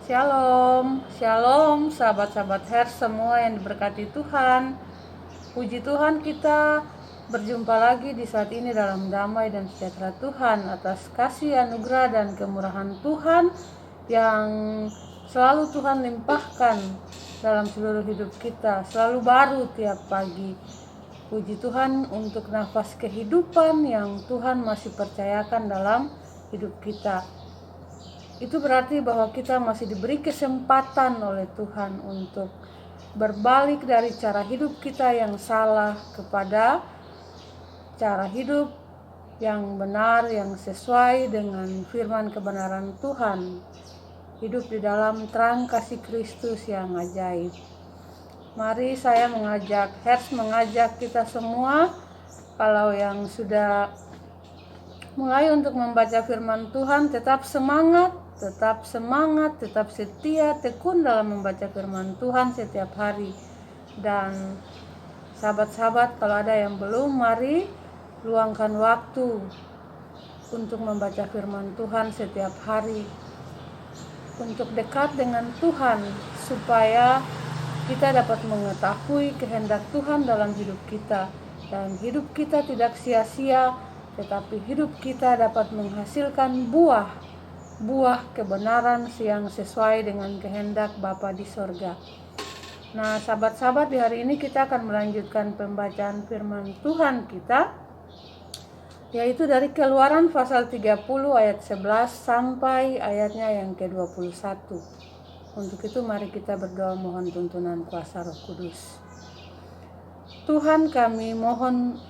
Shalom, shalom sahabat-sahabat Her semua yang diberkati Tuhan. Puji Tuhan, kita berjumpa lagi di saat ini dalam damai dan sejahtera Tuhan atas kasih anugerah dan kemurahan Tuhan yang selalu Tuhan limpahkan dalam seluruh hidup kita, selalu baru tiap pagi. Puji Tuhan untuk nafas kehidupan yang Tuhan masih percayakan dalam hidup kita. Itu berarti bahwa kita masih diberi kesempatan oleh Tuhan untuk berbalik dari cara hidup kita yang salah kepada cara hidup yang benar, yang sesuai dengan firman kebenaran Tuhan. Hidup di dalam terang kasih Kristus yang ajaib. Mari saya mengajak kita semua, kalau yang sudah mulai untuk membaca firman Tuhan, tetap semangat, tetap setia, tekun dalam membaca firman Tuhan setiap hari. Dan sahabat-sahabat, kalau ada yang belum, mari luangkan waktu untuk membaca firman Tuhan setiap hari, untuk dekat dengan Tuhan, supaya kita dapat mengetahui kehendak Tuhan dalam hidup kita, dan hidup kita tidak sia-sia, tetapi hidup kita dapat menghasilkan buah kebenaran yang sesuai dengan kehendak Bapa di sorga. Nah, sahabat-sahabat, di hari ini kita akan melanjutkan pembacaan firman Tuhan kita, yaitu dari Keluaran pasal 30 ayat 11 sampai ayatnya yang ke-21. Untuk itu mari kita berdoa mohon tuntunan kuasa Roh Kudus. Tuhan, kami mohon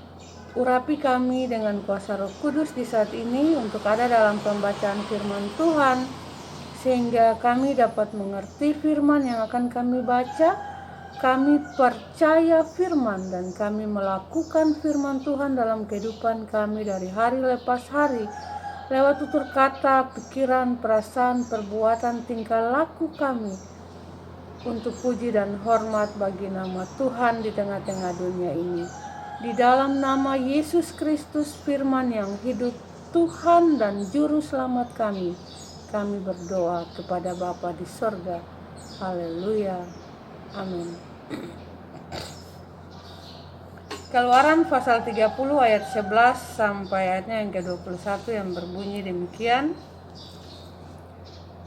urapi kami dengan kuasa Roh Kudus di saat ini untuk ada dalam pembacaan firman Tuhan, sehingga kami dapat mengerti firman yang akan kami baca. Kami percaya firman dan kami melakukan firman Tuhan dalam kehidupan kami dari hari lepas hari, lewat tutur kata, pikiran, perasaan, perbuatan, tingkah laku kami, untuk puji dan hormat bagi nama Tuhan di tengah-tengah dunia ini. Di dalam nama Yesus Kristus, firman yang hidup, Tuhan dan Juru Selamat kami berdoa kepada Bapa di sorga. Haleluya. Amin. Keluaran pasal 30 ayat 11 sampai ayatnya yang ke-21 yang berbunyi demikian.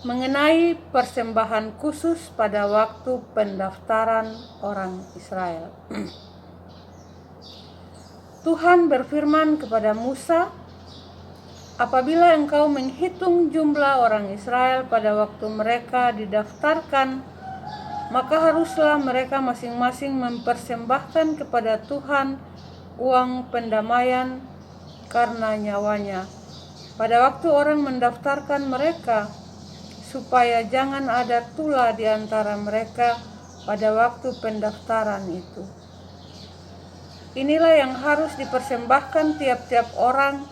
Mengenai persembahan khusus pada waktu pendaftaran orang Israel. Tuhan berfirman kepada Musa, apabila engkau menghitung jumlah orang Israel pada waktu mereka didaftarkan, maka haruslah mereka masing-masing mempersembahkan kepada Tuhan uang pendamaian karena nyawanya pada waktu orang mendaftarkan mereka, supaya jangan ada tula di antara mereka pada waktu pendaftaran itu. Inilah yang harus dipersembahkan tiap-tiap orang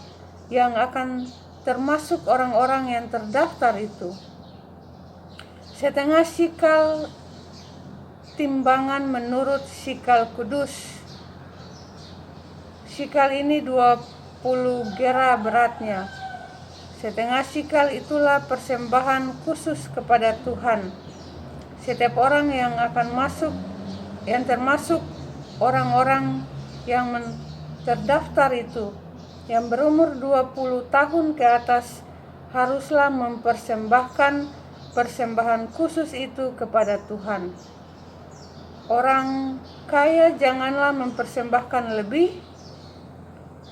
yang akan termasuk orang-orang yang terdaftar itu. Setengah sikal timbangan menurut sikal kudus. Sikal ini 20 gera beratnya. Setengah sikal itulah persembahan khusus kepada Tuhan. Setiap orang yang akan masuk, yang termasuk orang-orang yang terdaftar itu, yang berumur 20 tahun ke atas, haruslah mempersembahkan persembahan khusus itu kepada Tuhan. Orang kaya janganlah mempersembahkan lebih,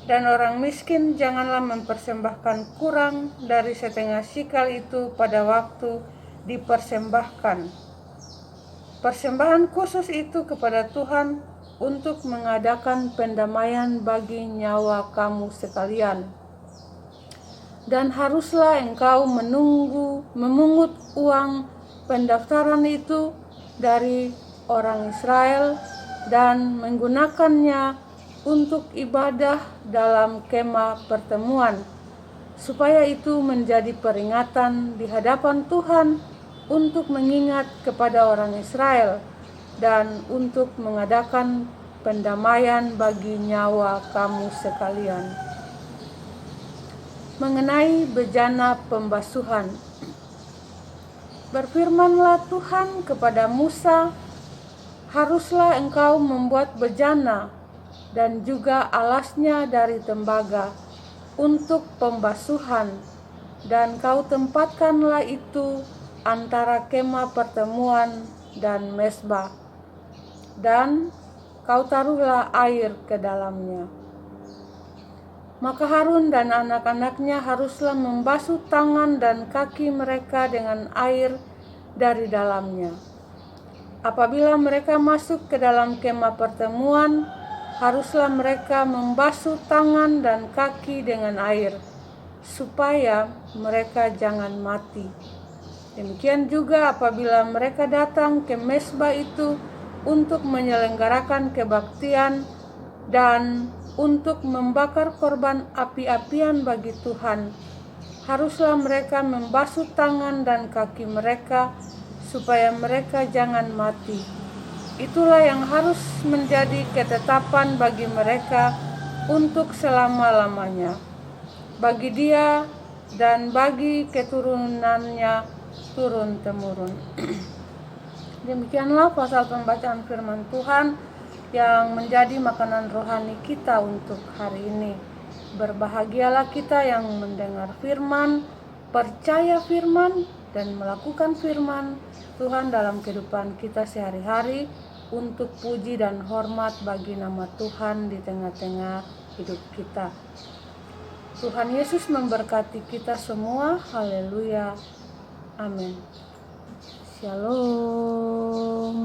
dan orang miskin janganlah mempersembahkan kurang dari setengah sikal itu pada waktu dipersembahkan. Persembahan khusus itu kepada Tuhan untuk mengadakan pendamaian bagi nyawa kamu sekalian. Dan haruslah engkau memungut uang pendaftaran itu dari orang Israel dan menggunakannya untuk ibadah dalam kemah pertemuan, supaya itu menjadi peringatan di hadapan Tuhan untuk mengingat kepada orang Israel dan untuk mengadakan pendamaian bagi nyawa kamu sekalian. Mengenai bejana pembasuhan, Berfirmanlah Tuhan kepada Musa, haruslah engkau membuat bejana dan juga alasnya dari tembaga untuk pembasuhan, dan kau tempatkanlah itu antara kemah pertemuan dan mezbah, dan kau taruhlah air ke dalamnya. Maka Harun dan anak-anaknya haruslah membasuh tangan dan kaki mereka dengan air dari dalamnya. Apabila mereka masuk ke dalam kemah pertemuan, haruslah mereka membasuh tangan dan kaki dengan air, supaya mereka jangan mati. Demikian juga apabila mereka datang ke mezbah itu untuk menyelenggarakan kebaktian dan untuk membakar korban api-apian bagi Tuhan, haruslah mereka membasuh tangan dan kaki mereka supaya mereka jangan mati. Itulah yang harus menjadi ketetapan bagi mereka untuk selama-lamanya, bagi dia dan bagi keturunannya turun-temurun. Demikianlah pasal pembacaan firman Tuhan yang menjadi makanan rohani kita untuk hari ini. Berbahagialah kita yang mendengar firman, percaya firman, dan melakukan firman Tuhan dalam kehidupan kita sehari-hari untuk puji dan hormat bagi nama Tuhan di tengah-tengah hidup kita. Tuhan Yesus memberkati kita semua. Haleluya. Amin. Shalom.